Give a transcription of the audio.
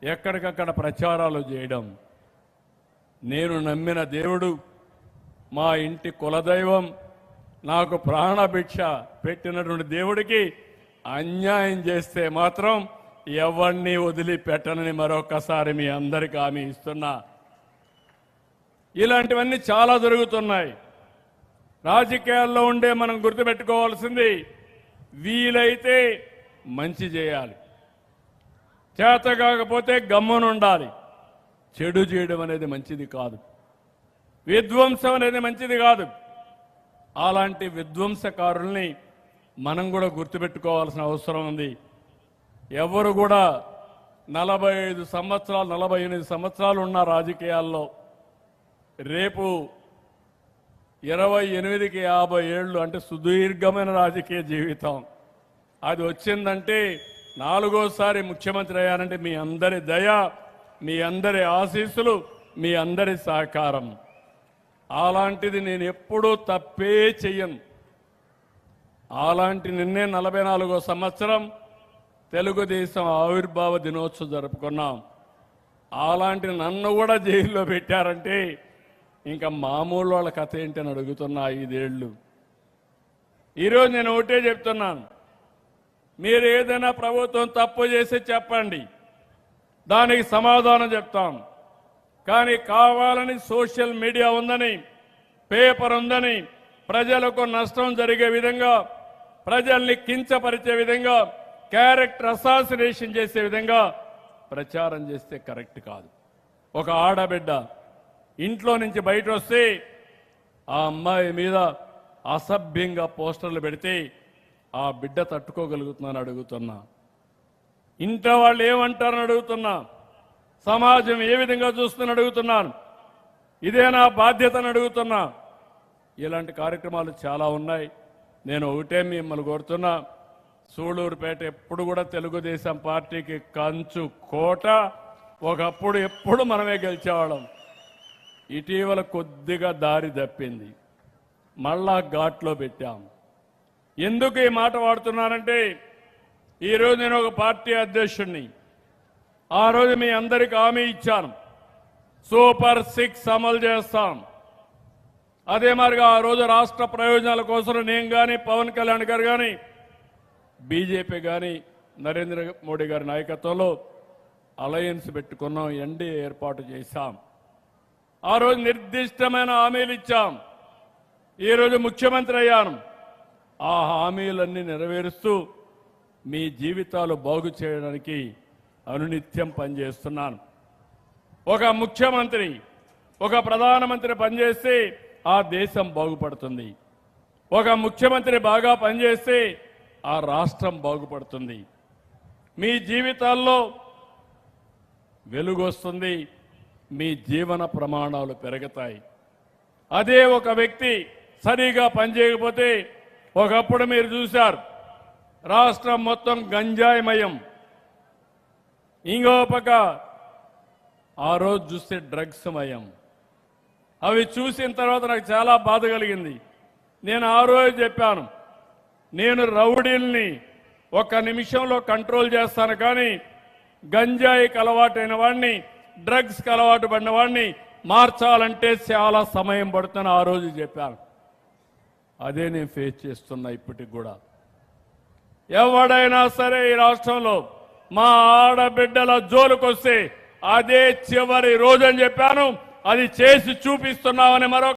ఎక్కడికక్కడ ప్రచారాలు చేయడం. నేను నమ్మిన దేవుడు, మా ఇంటి కులదైవం, నాకు ప్రాణభిక్ష పెట్టినటువంటి దేవుడికి అన్యాయం చేస్తే మాత్రం ఎవరిని వదిలిపెట్టనని మరొకసారి మీ అందరికీ హామీ ఇస్తున్నా. ఇలాంటివన్నీ చాలా జరుగుతున్నాయి. రాజకీయాల్లో ఉండే మనం గుర్తుపెట్టుకోవాల్సింది, వీలైతే మంచి చేయాలి, చేత కాకపోతే గమ్మునుండాలి. చెడు చేయడం అనేది మంచిది కాదు, విధ్వంసం అనేది మంచిది కాదు. అలాంటి విధ్వంసకారుల్ని మనం కూడా గుర్తుపెట్టుకోవాల్సిన అవసరం ఉంది. ఎవరు కూడా 45 సంవత్సరాలు 48 సంవత్సరాలు ఉన్న రాజకీయాల్లో రేపు 28కి 50 ఏళ్ళు అంటే సుదీర్ఘమైన రాజకీయ జీవితం. అది వచ్చిందంటే 4వసారి ముఖ్యమంత్రి అయ్యారంటే మీ అందరి దయ, మీ అందరి ఆశీస్సులు, మీ అందరి సహకారం. అలాంటిది నేను ఎప్పుడూ తప్పే చెయ్యను. అలాంటి నిన్నే 44వ సంవత్సరం తెలుగుదేశం ఆవిర్భావ దినోత్సవం జరుపుకున్నాం. అలాంటి నన్ను కూడా జైల్లో పెట్టారంటే ఇంకా మామూలు వాళ్ళ కథ ఏంటని అడుగుతున్నా. 5 ఏళ్ళు. ఈరోజు నేను ఒకటే చెప్తున్నాను, మీరు ఏదైనా ప్రభుత్వం తప్పు చేసి చెప్పండి, దానికి సమాధానం చెప్తాం. కానీ కావాలని సోషల్ మీడియా ఉందని, పేపర్ ఉందని, ప్రజలకు నష్టం జరిగే విధంగా, ప్రజల్ని కించపరిచే విధంగా, క్యారెక్టర్ అసాసినేషన్ చేసే విధంగా ప్రచారం చేస్తే కరెక్ట్ కాదు. ఒక ఆడబిడ్డ ఇంట్లో నుంచి బయట వస్తే ఆ అమ్మాయి మీద అసభ్యంగా పోస్టర్లు పెడితే ఆ బిడ్డ తట్టుకోగలుగుతున్నాను అడుగుతున్నా. ఇంట్లో వాళ్ళు ఏమంటారని అడుగుతున్నా. సమాజం ఏ విధంగా చూస్తుందని అడుగుతున్నాను. ఇదే నా బాధ్యతను అడుగుతున్నా. ఇలాంటి కార్యక్రమాలు చాలా ఉన్నాయి. నేను ఒకటే మిమ్మల్ని కోరుతున్నా, సూళూరుపేట ఎప్పుడు కూడా తెలుగుదేశం పార్టీకి కంచు కోట. ఒకప్పుడు ఎప్పుడు మనమే గెలిచేవాళ్ళం. ఇటీవల కొద్దిగా దారి తప్పింది, మళ్ళా ఘాట్లో పెట్టాం. ఎందుకు ఈ మాట వాడుతున్నానంటే, ఈరోజు నేను ఒక పార్టీ అధ్యక్షుడిని. ఆ రోజు మీ అందరికీ హామీ ఇచ్చాను, సూపర్ 6 అమలు చేస్తాం. అదే మరిగా ఆ రోజు రాష్ట్ర ప్రయోజనాల కోసం నేను కానీ, పవన్ కళ్యాణ్ గారు కానీ, బీజేపీ కానీ, నరేంద్ర మోడీ గారి నాయకత్వంలో అలయన్స్ పెట్టుకున్నాం, ఎన్డీఏ ఏర్పాటు చేశాం. ఆ రోజు నిర్దిష్టమైన హామీలు ఇచ్చాం. ఈరోజు ముఖ్యమంత్రి అయ్యాను. ఆ హామీలన్నీ నెరవేరుస్తూ మీ జీవితాలు బాగు చేయడానికి అనునిత్యం పనిచేస్తున్నాను. ఒక ముఖ్యమంత్రి, ఒక ప్రధానమంత్రి పనిచేస్తే ఆ దేశం బాగుపడుతుంది. ఒక ముఖ్యమంత్రి బాగా పనిచేస్తే ఆ రాష్ట్రం బాగుపడుతుంది. మీ జీవితాల్లో వెలుగు వస్తుంది, మీ జీవన ప్రమాణాలు పెరుగుతాయి. అదే ఒక వ్యక్తి సరిగా పనిచేయకపోతే, ఒకప్పుడు మీరు చూశారు రాష్ట్రం మొత్తం గంజాయిమయం, ఇంకో పక్క ఆ రోజు చూస్తే డ్రగ్స్ మయం. అవి చూసిన తర్వాత నాకు చాలా బాధ కలిగింది. నేను ఆ రోజు చెప్పాను, నేను రౌడీల్ని 1 నిమిషంలో కంట్రోల్ చేస్తాను, కానీ గంజాయికి అలవాటైన వాడిని, డ్రగ్స్కి అలవాటు పడిన వాడిని మార్చాలంటే చాలా సమయం పడుతుందని ఆ రోజు చెప్పాను. అదే నేను ఫేస్ చేస్తున్నా ఇప్పటికి కూడా. ఎవడైనా సరే ఈ రాష్ట్రంలో మా ఆడబిడ్డల జోలుకొస్తే అదే చివరి రోజని చెప్పాను. అది చేసి చూపిస్తున్నామని మరో